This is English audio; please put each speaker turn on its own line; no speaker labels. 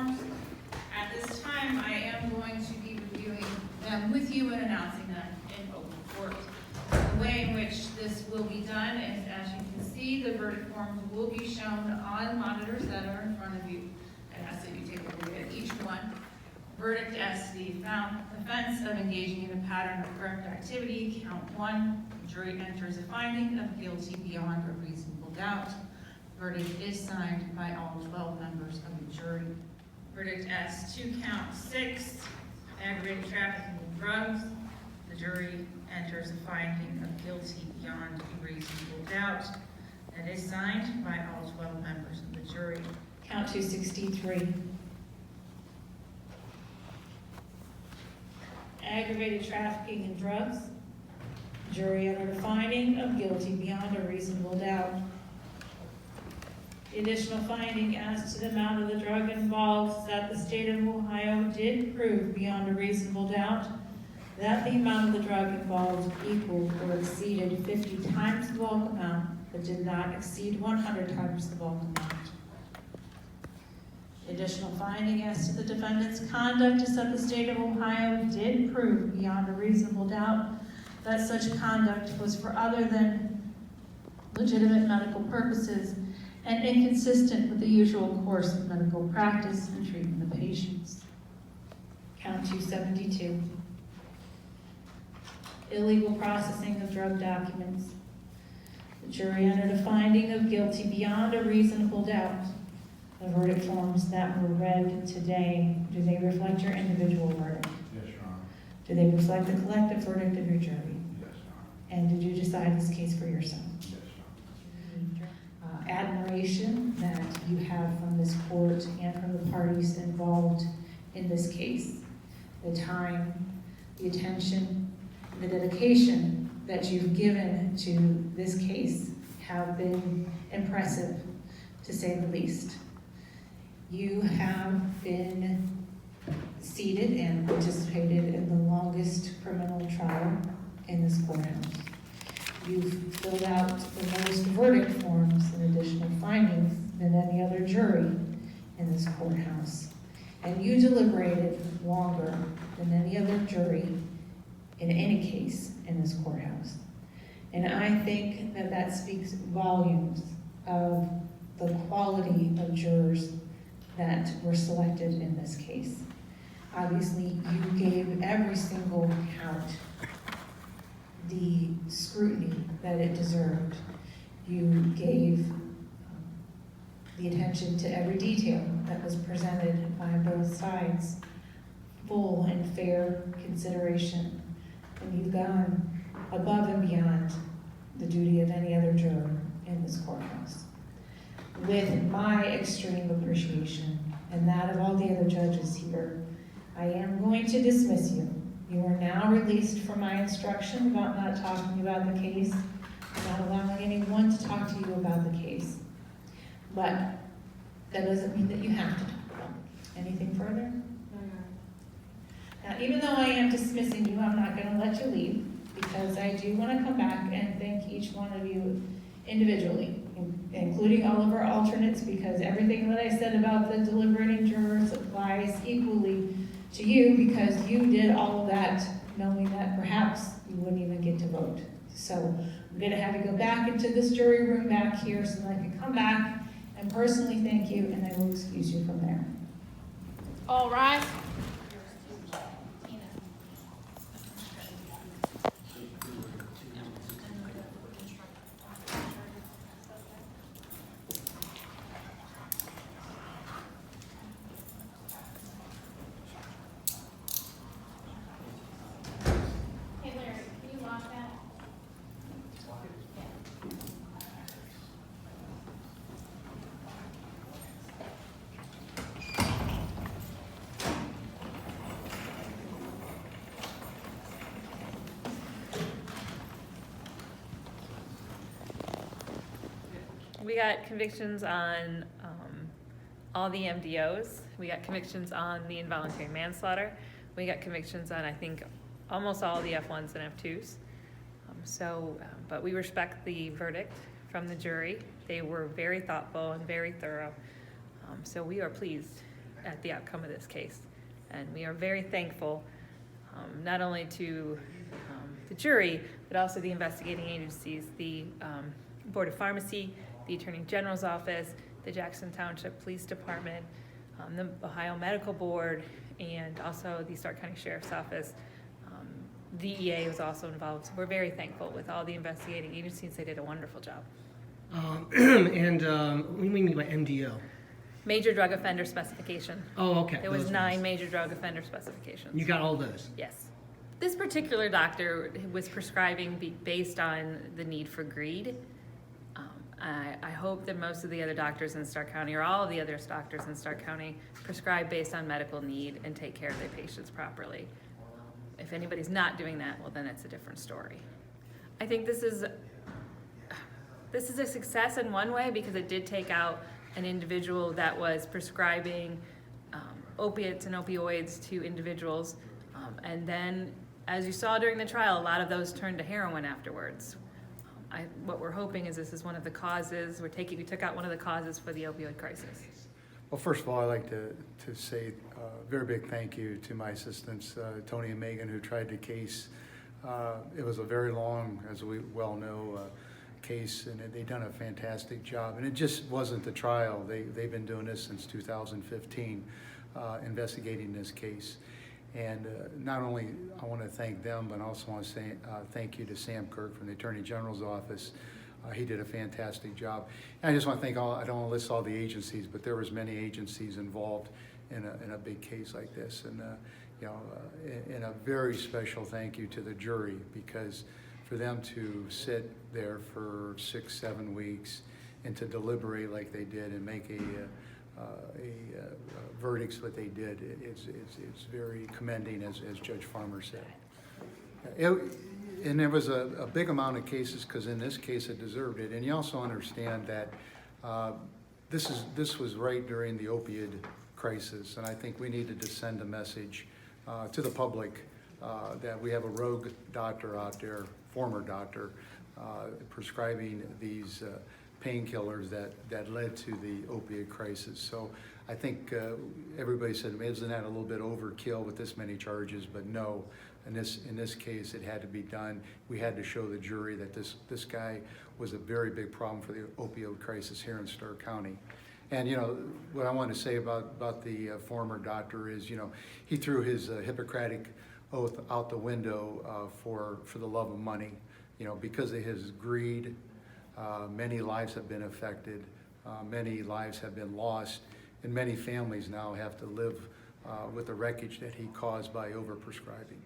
forms. At this time, I am going to be reviewing them with you and announcing them in open court. The way in which this will be done is, as you can see, the verdict forms will be shown on monitors that are in front of you. I ask that you take a look at each one. Verdict as to the offense of engaging in a pattern of corrupt activity, count 1. The jury enters a finding of guilty beyond a reasonable doubt. Verdict is signed by all 12 members of the jury. Verdict as to count 6, aggravated trafficking of drugs. The jury enters a finding of guilty beyond a reasonable doubt. That is signed by all 12 members of the jury. Count 263. Aggravated trafficking in drugs. Jury entered a finding of guilty beyond a reasonable doubt. The additional finding as to the amount of the drug involved is that the state of Ohio did prove beyond a reasonable doubt that the amount of the drug involved equaled or exceeded 50 times the bulk amount, but did not exceed 100 times the bulk amount. The additional finding as to the defendant's conduct is that the state of Ohio did prove beyond a reasonable doubt that such conduct was for other than legitimate medical purposes and inconsistent with the usual course of medical practice and treatment of patients. Count 272. Illegal processing of drug documents. The jury entered a finding of guilty beyond a reasonable doubt. The verdict forms that were read today, do they reflect your individual verdict?
Yes, Your Honor.
Do they reflect the collective verdict of your jury?
Yes, Your Honor.
And did you decide this case for yourself?
Yes, Your Honor.
Admiration that you have from this court and from the parties involved in this case. The time, the attention, the dedication that you've given to this case have been impressive, to say the least. You have been seated and participated in the longest criminal trial in this courthouse. You've filled out the most verdict forms and additional findings than any other jury in this courthouse. And you deliberated longer than any other jury in any case in this courthouse. And I think that that speaks volumes of the quality of jurors that were selected in this case. Obviously, you gave every single count the scrutiny that it deserved. You gave the attention to every detail that was presented by both sides, full and fair consideration, and you've gone above and beyond the duty of any other juror in this courthouse. With my extreme appreciation and that of all the other judges here, I am going to dismiss you. You are now released from my instruction about not talking about the case, not allowing anyone to talk to you about the case. But that doesn't mean that you have to talk about it. Anything further? Now, even though I am dismissing you, I'm not going to let you leave, because I do want to come back and thank each one of you individually, including all of our alternates, because everything that I said about the deliberating jurors applies equally to you, because you did all of that knowing that perhaps you wouldn't even get to vote. So I'm going to have you go back into this jury room back here so that I can come back and personally thank you, and I will excuse you from there.
All rise. We got convictions on all the MDOs. We got convictions on the involuntary manslaughter. We got convictions on, I think, almost all the F1s and F2s. But we respect the verdict from the jury. They were very thoughtful and very thorough. So we are pleased at the outcome of this case. And we are very thankful, not only to the jury, but also the investigating agencies, the Board of Pharmacy, the Attorney General's Office, the Jackson Township Police Department, the Ohio Medical Board, and also the Stark County Sheriff's Office. DEA was also involved. So we're very thankful with all the investigating agencies. They did a wonderful job.
What do you mean by MDO?
Major drug offender specification.
Oh, okay.
There was
those
9
ones.
major drug offender specifications.
You got all those?
Yes. This particular doctor was prescribing based on the need for greed. I hope that most of the other doctors in Stark County, or all of the other doctors in Stark County, prescribe based on medical need and take care of their patients properly. If anybody's not doing that, well, then it's a different story. I think this is a success in one way because it did take out an individual that was prescribing opiates and opioids to individuals. And then, as you saw during the trial, a lot of those turned to heroin afterwards. What we're hoping is this is one of the causes, we took out one of the causes for the opioid crisis.
Well, first of all, I'd like to say a very big thank you to my assistants, Tony and Megan, who tried the case. It was a very long, as we well know, case, and they've done a fantastic job. And it just wasn't the trial. They've been doing this since 2015, investigating this case. And not only I want to thank them, but I also want to say thank you to Sam Kirk from the Attorney General's Office. He did a fantastic job. And I just want to thank I don't want to list all the agencies, but there was many agencies involved in a big case like this. And and a very special thank you to the jury, because for them to sit there for 6-7 weeks and to deliberate like they did and make verdicts what they did, it's very commending, as Judge Farmer said. And there was a big amount of cases, because in this case it deserved it. And you also understand that this was right during the opioid crisis, and I think we needed to send a message to the public that we have a rogue doctor out there, former doctor, prescribing these painkillers that led to the opioid crisis. So I think everybody said, isn't that a little bit overkill with this many charges? But no, in this case, it had to be done. We had to show the jury that this guy was a very big problem for the opioid crisis here in Stark County. And what I want to say about the former doctor is, he threw his Hippocratic oath out the window for the love of money. Because of his greed, many lives have been affected, many lives have been lost, and many families now have to live with the wreckage that he caused by overprescribing.